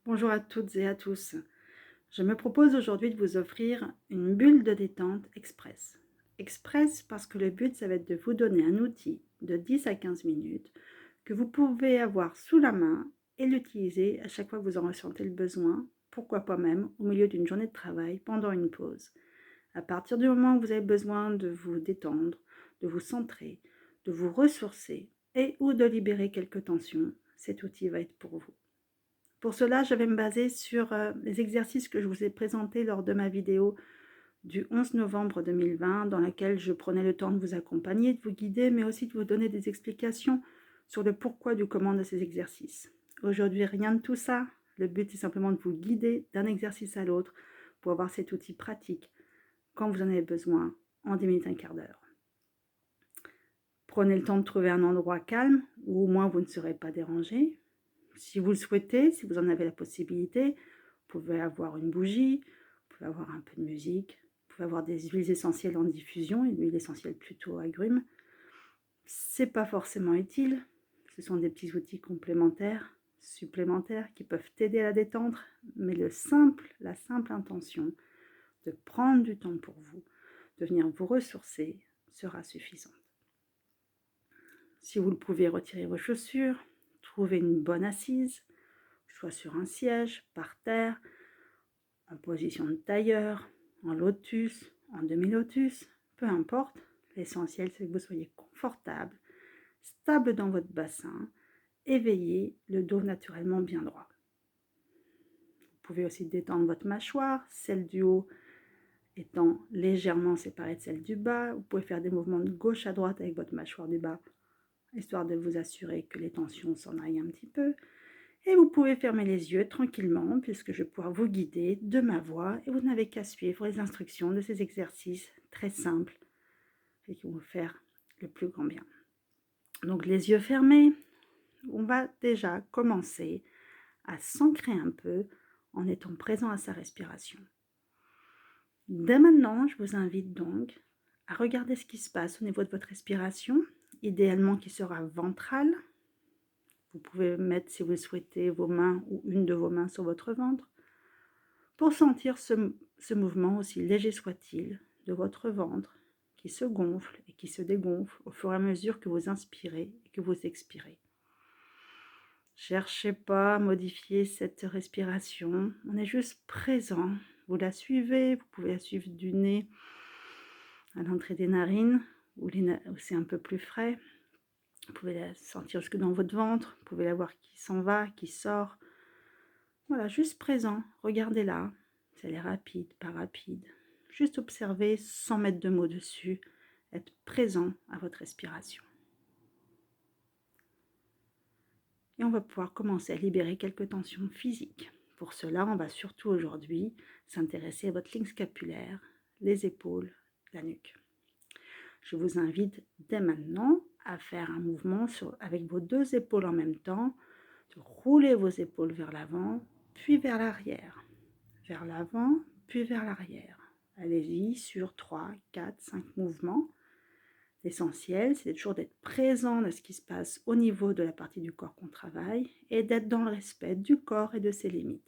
Bonjour à toutes et à tous. Je me propose aujourd'hui de vous offrir une bulle de détente express. Express parce que le but, ça va être de vous donner un outil de 10 à 15 minutes que vous pouvez avoir sous la main et l'utiliser à chaque fois que vous en ressentez le besoin, pourquoi pas même au milieu d'une journée de travail pendant une pause. À partir du moment où vous avez besoin de vous détendre, de vous centrer, de vous ressourcer et ou de libérer quelques tensions, cet outil va être pour vous. Pour cela, je vais me baser sur les exercices que je vous ai présentés lors de ma vidéo du 11 novembre 2020, dans laquelle je prenais le temps de vous accompagner, de vous guider, mais aussi de vous donner des explications sur le pourquoi du comment de ces exercices. Aujourd'hui, rien de tout ça. Le but est simplement de vous guider d'un exercice à l'autre pour avoir cet outil pratique quand vous en avez besoin en 10 minutes, un quart d'heure. Prenez le temps de trouver un endroit calme où au moins vous ne serez pas dérangé. Si vous le souhaitez, si vous en avez la possibilité, vous pouvez avoir une bougie, vous pouvez avoir un peu de musique, vous pouvez avoir des huiles essentielles en diffusion, une huile essentielle plutôt agrumes. C'est pas forcément utile, ce sont des petits outils complémentaires, supplémentaires qui peuvent t'aider à la détendre, mais la simple intention de prendre du temps pour vous, de venir vous ressourcer, sera suffisante. Si vous le pouvez, retirez vos chaussures, trouvez une bonne assise, soit sur un siège, par terre, en position de tailleur, en lotus, en demi-lotus, peu importe. L'essentiel, c'est que vous soyez confortable, stable dans votre bassin, éveillé, le dos naturellement bien droit. Vous pouvez aussi détendre votre mâchoire, celle du haut étant légèrement séparée de celle du bas. Vous pouvez faire des mouvements de gauche à droite avec votre mâchoire du bas, histoire de vous assurer que les tensions s'en aillent un petit peu. Et vous pouvez fermer les yeux tranquillement puisque je vais pouvoir vous guider de ma voix et vous n'avez qu'à suivre les instructions de ces exercices très simples et qui vont vous faire le plus grand bien. Donc les yeux fermés, on va déjà commencer à s'ancrer un peu en étant présent à sa respiration. Dès maintenant, je vous invite donc à regarder ce qui se passe au niveau de votre respiration, idéalement qui sera ventrale. Vous pouvez mettre, si vous le souhaitez, vos mains ou une de vos mains sur votre ventre pour sentir ce mouvement, aussi léger soit-il, de votre ventre qui se gonfle et qui se dégonfle au fur et à mesure que vous inspirez et que vous expirez. Cherchez pas à modifier cette respiration, on est juste présent. Vous la suivez, vous pouvez la suivre du nez à l'entrée des narines, où c'est un peu plus frais. Vous pouvez la sentir jusque dans votre ventre, vous pouvez la voir qui s'en va, qui sort. Voilà, juste présent, regardez-la. Si elle est rapide, pas rapide. Juste observer sans mettre de mots dessus, être présent à votre respiration. Et on va pouvoir commencer à libérer quelques tensions physiques. Pour cela, on va surtout aujourd'hui s'intéresser à votre ligne scapulaire, les épaules, la nuque. Je vous invite dès maintenant à faire un mouvement avec vos deux épaules en même temps, de rouler vos épaules vers l'avant, puis vers l'arrière. Vers l'avant, puis vers l'arrière. Allez-y sur 3, 4, 5 mouvements. L'essentiel, c'est toujours d'être présent à ce qui se passe au niveau de la partie du corps qu'on travaille et d'être dans le respect du corps et de ses limites.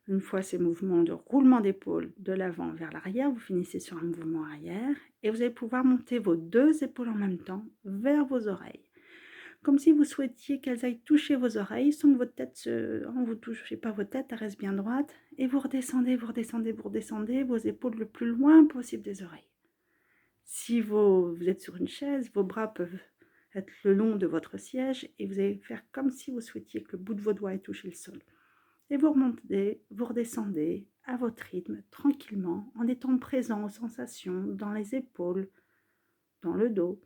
Une fois ces mouvements de roulement d'épaule de l'avant vers l'arrière, vous finissez sur un mouvement arrière et vous allez pouvoir monter vos deux épaules en même temps vers vos oreilles. Comme si vous souhaitiez qu'elles aillent toucher vos oreilles sans que votre tête vous touchez pas votre tête, elle reste bien droite. Et vous redescendez, vous redescendez, vous redescendez vos épaules le plus loin possible des oreilles. Si vous êtes sur une chaise, vos bras peuvent être le long de votre siège et vous allez faire comme si vous souhaitiez que le bout de vos doigts ait touché le sol. Et vous remontez, vous redescendez à votre rythme, tranquillement, en étant présent aux sensations dans les épaules, dans le dos,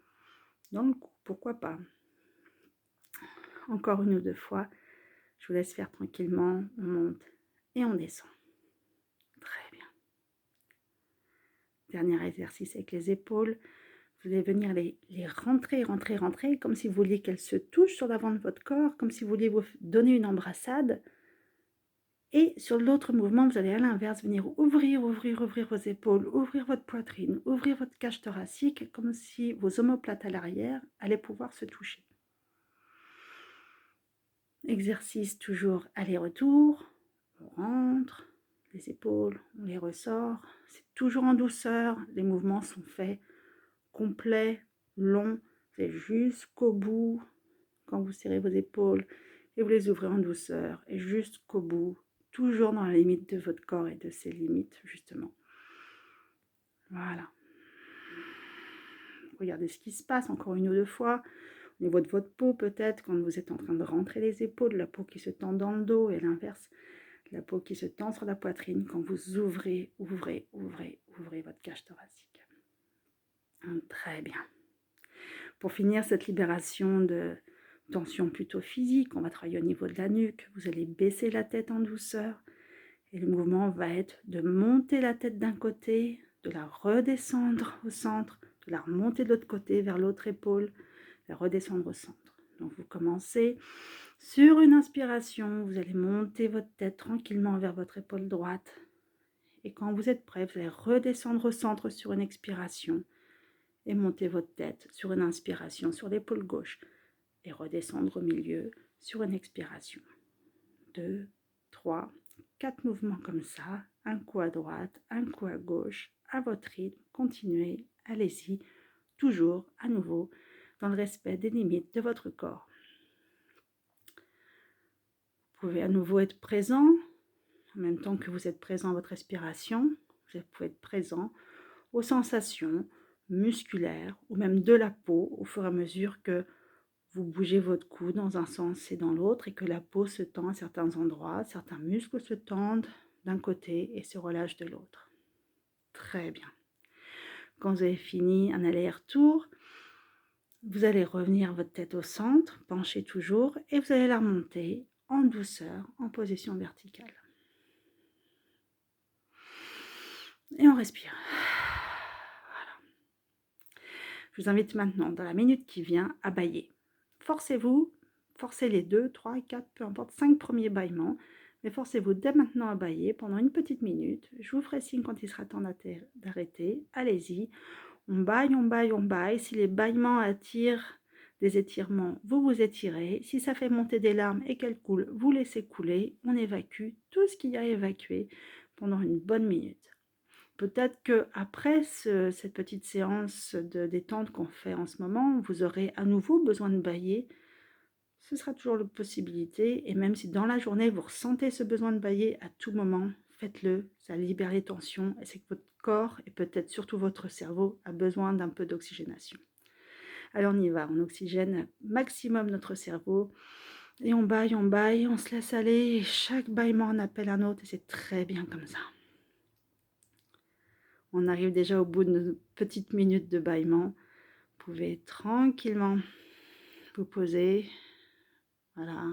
dans le cou, pourquoi pas. Encore une ou deux fois, je vous laisse faire tranquillement, on monte et on descend. Très bien. Dernier exercice avec les épaules. Vous allez venir les rentrer, comme si vous vouliez qu'elles se touchent sur l'avant de votre corps, comme si vous vouliez vous donner une embrassade. Et sur l'autre mouvement, vous allez à l'inverse venir ouvrir vos épaules, ouvrir votre poitrine, ouvrir votre cage thoracique, comme si vos omoplates à l'arrière allaient pouvoir se toucher. Exercice toujours aller-retour. On rentre, les épaules, on les ressort. C'est toujours en douceur. Les mouvements sont faits complets, longs. C'est jusqu'au bout. Quand vous serrez vos épaules et vous les ouvrez en douceur et jusqu'au bout, toujours dans la limite de votre corps et de ses limites, justement. Voilà. Regardez ce qui se passe encore une ou deux fois. Au niveau de votre peau, peut-être, quand vous êtes en train de rentrer les épaules, la peau qui se tend dans le dos et l'inverse, la peau qui se tend sur la poitrine quand vous ouvrez votre cage thoracique. Très bien. Pour finir cette libération de tension plutôt physique, on va travailler au niveau de la nuque. Vous allez baisser la tête en douceur et le mouvement va être de monter la tête d'un côté, de la redescendre au centre, de la remonter de l'autre côté vers l'autre épaule, la redescendre au centre. Donc vous commencez sur une inspiration, vous allez monter votre tête tranquillement vers votre épaule droite. Et quand vous êtes prêt, vous allez redescendre au centre sur une expiration et monter votre tête sur une inspiration sur l'épaule gauche et redescendre au milieu sur une expiration. 2, 3, 4 mouvements comme ça, un coup à droite, un coup à gauche, à votre rythme, continuez, allez-y, toujours à nouveau dans le respect des limites de votre corps. Vous pouvez à nouveau être présent, en même temps que vous êtes présent à votre respiration, vous pouvez être présent aux sensations musculaires ou même de la peau au fur et à mesure que vous bougez votre cou dans un sens et dans l'autre et que la peau se tend à certains endroits, certains muscles se tendent d'un côté et se relâchent de l'autre. Très bien. Quand vous avez fini un aller-retour, vous allez revenir votre tête au centre, penchez toujours et vous allez la remonter en douceur, en position verticale. Et on respire. Voilà. Je vous invite maintenant, dans la minute qui vient, à bâiller. Forcez-vous, forcez les 2, 3, 4, peu importe, 5 premiers bâillements, mais forcez-vous dès maintenant à bâiller pendant une petite minute. Je vous ferai signe quand il sera temps d'arrêter. Allez-y, on bâille, on bâille, on bâille. Si les bâillements attirent des étirements, vous vous étirez. Si ça fait monter des larmes et qu'elles coulent, vous laissez couler. On évacue tout ce qu'il y a à évacuer pendant une bonne minute. Peut-être qu'après cette petite séance de détente qu'on fait en ce moment, vous aurez à nouveau besoin de bâiller. Ce sera toujours la possibilité. Et même si dans la journée, vous ressentez ce besoin de bâiller à tout moment, faites-le. Ça libère les tensions et c'est que votre corps et peut-être surtout votre cerveau a besoin d'un peu d'oxygénation. Alors on y va, on oxygène maximum notre cerveau. Et on bâille, on se laisse aller. Et chaque bâillement en appelle un autre et c'est très bien comme ça. On arrive déjà au bout de nos petites minutes de bâillement. Vous pouvez tranquillement vous poser. Voilà.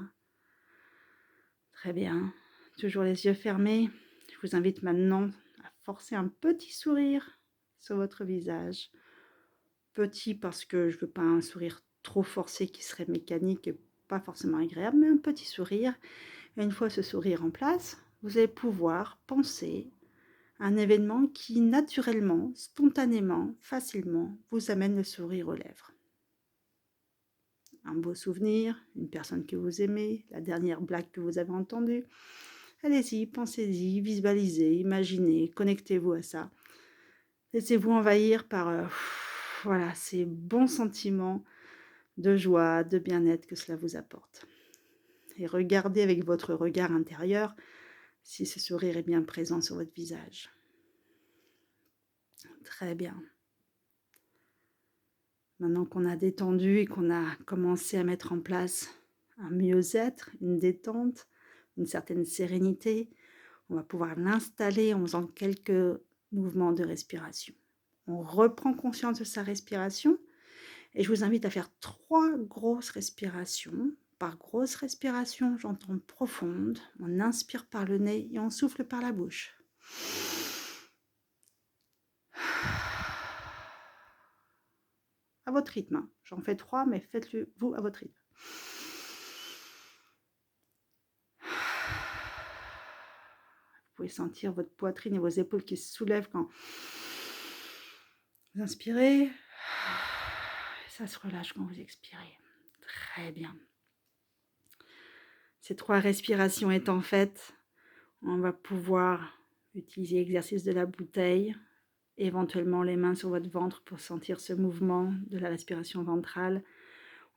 Très bien. Toujours les yeux fermés. Je vous invite maintenant à forcer un petit sourire sur votre visage. Petit parce que je ne veux pas un sourire trop forcé qui serait mécanique et pas forcément agréable, mais un petit sourire. Et une fois ce sourire en place, vous allez pouvoir penser un événement qui naturellement, spontanément, facilement vous amène le sourire aux lèvres. Un beau souvenir, une personne que vous aimez, la dernière blague que vous avez entendue. Allez-y, pensez-y, visualisez, imaginez, connectez-vous à ça. Laissez-vous envahir par voilà, ces bons sentiments de joie, de bien-être que cela vous apporte. Et regardez avec votre regard intérieur si ce sourire est bien présent sur votre visage. Très bien. Maintenant qu'on a détendu et qu'on a commencé à mettre en place un mieux-être, une détente, une certaine sérénité, on va pouvoir l'installer en faisant quelques mouvements de respiration. On reprend conscience de sa respiration et je vous invite à faire 3 grosses respirations. Par grosse respiration, j'entends profonde. On inspire par le nez et on souffle par la bouche. À votre rythme. J'en fais 3, mais faites-le vous à votre rythme. Vous pouvez sentir votre poitrine et vos épaules qui se soulèvent quand vous inspirez. Ça se relâche quand vous expirez. Très bien. Ces 3 respirations étant faites, on va pouvoir utiliser l'exercice de la bouteille, éventuellement les mains sur votre ventre pour sentir ce mouvement de la respiration ventrale.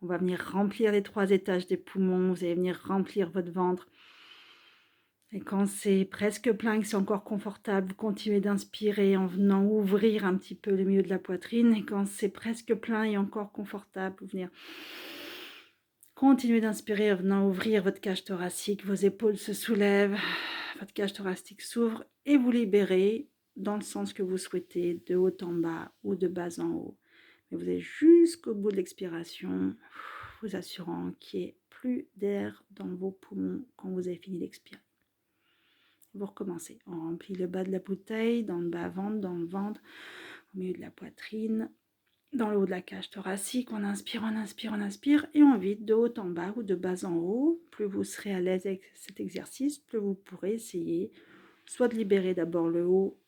On va venir remplir les 3 étages des poumons, vous allez venir remplir votre ventre. Et quand c'est presque plein, que c'est encore confortable, vous continuez d'inspirer en venant ouvrir un petit peu le milieu de la poitrine. Et quand c'est presque plein et encore confortable, vous venez continuer d'inspirer en venant ouvrir votre cage thoracique. Vos épaules se soulèvent, votre cage thoracique s'ouvre et vous libérez dans le sens que vous souhaitez, de haut en bas ou de bas en haut. Mais vous allez jusqu'au bout de l'expiration, vous assurant qu'il n'y ait plus d'air dans vos poumons quand vous avez fini d'expirer. Vous recommencez. On remplit le bas de la bouteille, dans le bas-ventre, dans le ventre, au milieu de la poitrine, dans le haut de la cage thoracique. On inspire, on inspire, on inspire et on vide de haut en bas ou de bas en haut. Plus vous serez à l'aise avec cet exercice, plus vous pourrez essayer soit de libérer d'abord le haut,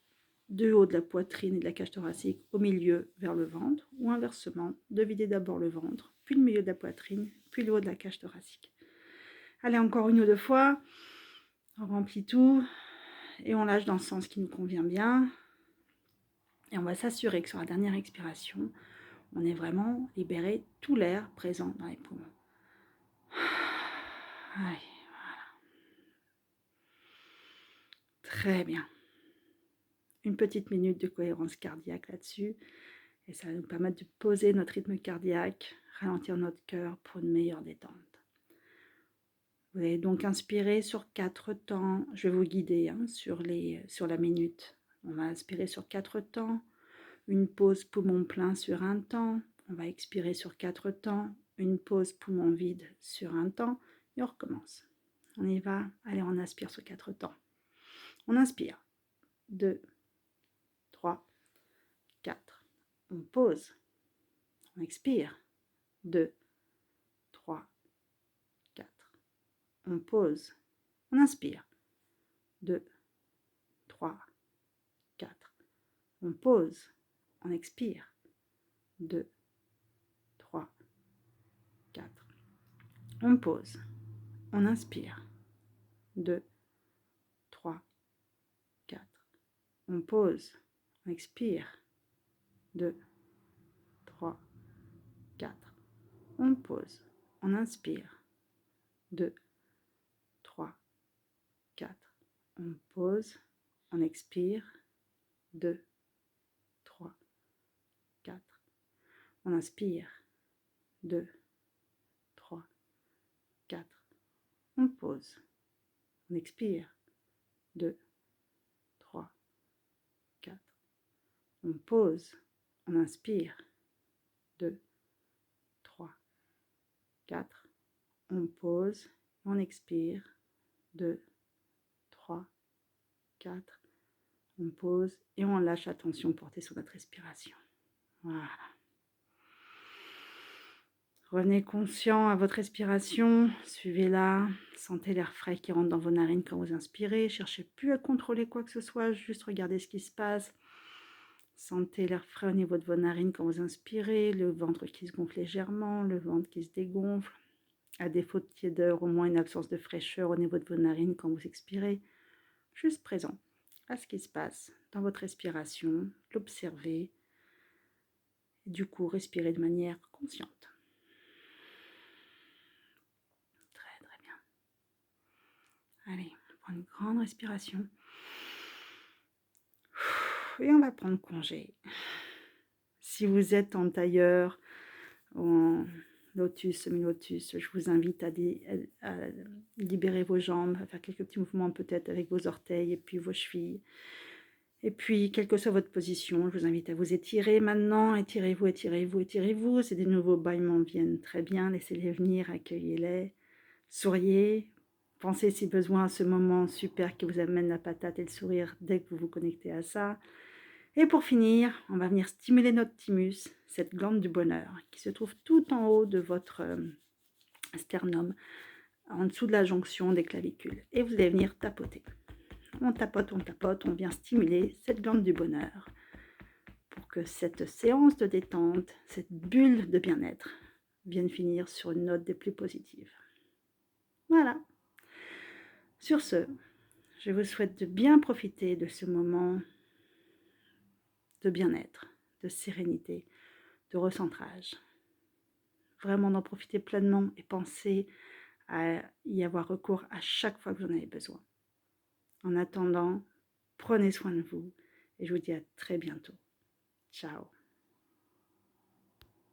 du haut de la poitrine et de la cage thoracique au milieu vers le ventre, ou inversement, de vider d'abord le ventre, puis le milieu de la poitrine, puis le haut de la cage thoracique. Allez, encore 1 ou 2 fois. On remplit tout et on lâche dans le sens qui nous convient bien. Et on va s'assurer que sur la dernière expiration, on ait vraiment libéré tout l'air présent dans les poumons. Allez, voilà. Très bien. Une petite minute de cohérence cardiaque là-dessus. Et ça va nous permettre de poser notre rythme cardiaque, ralentir notre cœur pour une meilleure détente. Vous allez donc inspirer sur 4 temps. Je vais vous guider sur la minute. On va inspirer sur 4 temps. Une pause poumon plein sur 1 temps. On va expirer sur 4 temps. Une pause poumon vide sur 1 temps. Et on recommence. On y va. Allez, on inspire sur 4 temps. On inspire. 2, 3, 4. On pose. On expire. 2, 3, 4. On pose. On inspire. 2, 3, 4. On pose. On expire. 2, 3, 4. On pose. On inspire. 2, 3, 4. On pose. On expire. 2, 3, 4. On pose. On inspire. 2, 3, 4. On pose. On expire. 2, 3, 4. On inspire. 2, 3, 4. On pose. On expire. 2, 3, 4. On pose. On inspire. 2, 3, 4. On pose. On expire. 2, 3, 4. On pose et on lâche la tension portée sur notre respiration. Voilà. Revenez conscient à votre respiration, suivez-la, sentez l'air frais qui rentre dans vos narines quand vous inspirez, cherchez plus à contrôler quoi que ce soit, juste regardez ce qui se passe. Sentez l'air frais au niveau de vos narines quand vous inspirez, le ventre qui se gonfle légèrement, le ventre qui se dégonfle. À défaut de tiédeur, au moins une absence de fraîcheur au niveau de vos narines quand vous expirez. Juste présent à ce qui se passe dans votre respiration, l'observer, et du coup respirer de manière consciente. Très bien. Allez, on prend une grande respiration. Et on va prendre congé. Si vous êtes en tailleur ou en lotus, semi-lotus, je vous invite à libérer vos jambes, à faire quelques petits mouvements peut-être avec vos orteils et puis vos chevilles. Et puis, quelle que soit votre position, je vous invite à vous étirer maintenant. Étirez-vous, étirez-vous, étirez-vous. Si des nouveaux bâillements viennent, très bien. Laissez-les venir, accueillez-les. Souriez. Pensez si besoin à ce moment super qui vous amène la patate et le sourire dès que vous vous connectez à ça. Et pour finir, on va venir stimuler notre thymus, cette glande du bonheur, qui se trouve tout en haut de votre sternum, en dessous de la jonction des clavicules. Et vous allez venir tapoter. On tapote, on vient stimuler cette glande du bonheur pour que cette séance de détente, cette bulle de bien-être, vienne finir sur une note des plus positives. Voilà, Sur ce, je vous souhaite de bien profiter de ce moment de bien-être, de sérénité, de recentrage. Vraiment d'en profiter pleinement et pensez à y avoir recours à chaque fois que vous en avez besoin. En attendant, prenez soin de vous et je vous dis à très bientôt. Ciao.